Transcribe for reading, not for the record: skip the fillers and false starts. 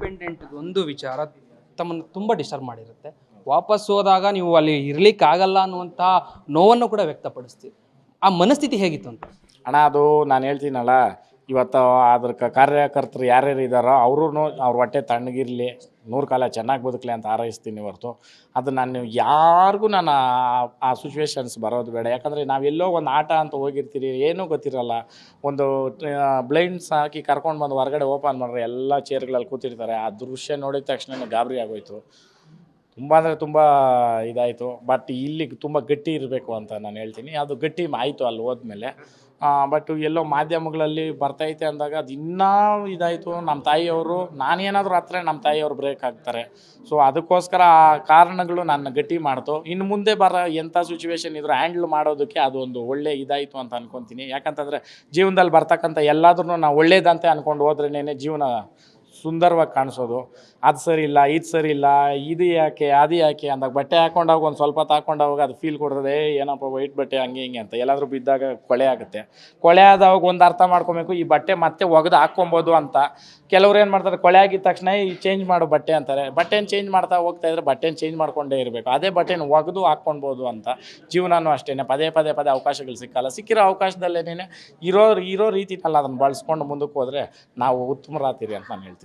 Independent ಒಂದು ವಿಚಾರ ತಮ್ಮನ್ನು ತುಂಬ ಡಿಸ್ಟರ್ಬ್ ಮಾಡಿರುತ್ತೆ. ವಾಪಸ್ ಹೋದಾಗ ನೀವು ಅಲ್ಲಿ ಇರ್ಲಿಕ್ಕಾಗಲ್ಲ ಅನ್ನುವಂಥ ನೋವನ್ನು ಕೂಡ ವ್ಯಕ್ತಪಡಿಸ್ತೀವಿ. ಆ ಮನಸ್ಥಿತಿ ಹೇಗಿತ್ತು ಅಂತ? ಅಣ್ಣ ಅದು ನಾನು ಹೇಳ್ತೀನಲ್ಲ, ಇವತ್ತು ಅದ್ರ ಕಾರ್ಯಕರ್ತರು ಯಾರ್ಯಾರು ಇದ್ದಾರೋ ಅವ್ರೂ ಅವ್ರ ಹೊಟ್ಟೆ ತಣ್ಣಗಿರಲಿ, 100 ಕಾಲ ಚೆನ್ನಾಗಿ ಬದುಕಲಿ ಅಂತ ಹಾರೈಸ್ತೀನಿ ಹೊರತು ಅದು ನಾನು ಯಾರಿಗೂ ನಾನು ಆ ಸಿಚುವೇಶನ್ಸ್ ಬರೋದು ಬೇಡ. ಯಾಕಂದರೆ ನಾವೆಲ್ಲೋ ಒಂದು ಆಟ ಅಂತ ಹೋಗಿರ್ತೀರಿ, ಏನೂ ಗೊತ್ತಿರಲ್ಲ. ಒಂದು ಬ್ಲೈಂಡ್ಸ್ ಹಾಕಿ ಕರ್ಕೊಂಡು ಬಂದು ಹೊರಗಡೆ ಓಪನ್ ಮಾಡಿದ್ರೆ ಎಲ್ಲ ಚೇರ್ಗಳಲ್ಲಿ ಕೂತಿರ್ತಾರೆ. ಆ ದೃಶ್ಯ ನೋಡಿದ ತಕ್ಷಣ ಗಾಬರಿ ಆಗೋಯ್ತು. ತುಂಬ ಅಂದರೆ ತುಂಬ ಇದಾಯಿತು. ಬಟ್ ಇಲ್ಲಿಗೆ ತುಂಬ ಗಟ್ಟಿ ಇರಬೇಕು ಅಂತ ನಾನು ಹೇಳ್ತೀನಿ. ಅದು ಗಟ್ಟಿ ಆಯಿತು ಅಲ್ಲಿ ಹೋದ್ಮೇಲೆ. ಬಟ್ ಎಲ್ಲೋ ಮಾಧ್ಯಮಗಳಲ್ಲಿ ಬರ್ತೈತೆ ಅಂದಾಗ ಅದು ಇನ್ನೂ ಇದಾಯಿತು. ನಮ್ಮ ತಾಯಿಯವರು ನಾನೇನಾದರೂ ಹತ್ರ ನಮ್ಮ ತಾಯಿಯವರು ಬ್ರೇಕ್ ಆಗ್ತಾರೆ. ಸೊ ಅದಕ್ಕೋಸ್ಕರ ಆ ಕಾರಣಗಳು ನನ್ನ ಗಟ್ಟಿ ಮಾಡ್ತು. ಇನ್ನು ಮುಂದೆ ಎಂಥ ಸಿಚುವೇಶನ್ ಇದ್ರೂ ಹ್ಯಾಂಡ್ಲ್ ಮಾಡೋದಕ್ಕೆ ಅದು ಒಂದು ಒಳ್ಳೆ ಇದಾಯಿತು ಅಂತ ಅಂದ್ಕೊತೀನಿ. ಯಾಕಂತಂದರೆ ಜೀವನದಲ್ಲಿ ಬರ್ತಕ್ಕಂಥ ಎಲ್ಲಾದ್ರೂ ನಾವು ಒಳ್ಳೇದಂತೆ ಅಂದ್ಕೊಂಡು ಹೋದ್ರೇ ಜೀವನ ಸುಂದರವಾಗಿ ಕಾಣಿಸೋದು. ಅದು ಸರಿ ಇಲ್ಲ, ಇದು ಸರಿ ಇಲ್ಲ, ಇದು ಯಾಕೆ ಅದು ಯಾಕೆ ಅಂದಾಗ ಬಟ್ಟೆ ಹಾಕೊಂಡಾಗ ಒಂದು ಸ್ವಲ್ಪ ಹೊತ್ತು ಹಾಕೊಂಡಾಗ ಅದು ಫೀಲ್ ಕೊಡ್ತದೆ, ಏನಪ್ಪ ವೈಟ್ ಬಟ್ಟೆ ಹಂಗೆ ಹಿಂಗೆ ಅಂತ. ಎಲ್ಲಾದರೂ ಬಿದ್ದಾಗ ಕೊಳೆ ಆಗುತ್ತೆ. ಕೊಳೆ ಆದಾಗ ಒಂದು ಅರ್ಥ ಮಾಡ್ಕೊಬೇಕು, ಈ ಬಟ್ಟೆ ಮತ್ತೆ ಒಗೆದು ಹಾಕ್ಕೊಬೋದು ಅಂತ. ಕೆಲವ್ರು ಏನು ಮಾಡ್ತಾರೆ, ಕೊಳೆ ಆಗಿದ ತಕ್ಷಣ ಈ ಚೇಂಜ್ ಮಾಡೋ ಬಟ್ಟೆ ಅಂತಾರೆ. ಬಟ್ಟೆನ ಚೇಂಜ್ ಮಾಡ್ತಾ ಹೋಗ್ತಾ ಇದ್ರೆ ಬಟ್ಟೆನ ಚೇಂಜ್ ಮಾಡ್ಕೊಂಡೇ ಇರಬೇಕು. ಅದೇ ಬಟ್ಟೆನ ಒಗೆದು ಹಾಕ್ಕೊಳ್ಬೋದು ಅಂತ. ಜೀವನನೂ ಅಷ್ಟೇ, ಪದೇ ಅವಕಾಶಗಳು ಸಿಕ್ಕಲ್ಲ. ಸಿಕ್ಕಿರೋ ಅವಕಾಶದಲ್ಲೇನೇ ಇರೋ ರೀತಿನಲ್ಲ ಅದನ್ನು ಬಳಸ್ಕೊಂಡು ಮುಂದಕ್ಕೆ ಹೋದರೆ ನಾವು ಉತ್ತಮರಾಗ್ತೀರಿ ಅಂತ ನಾನು ಹೇಳ್ತೀನಿ.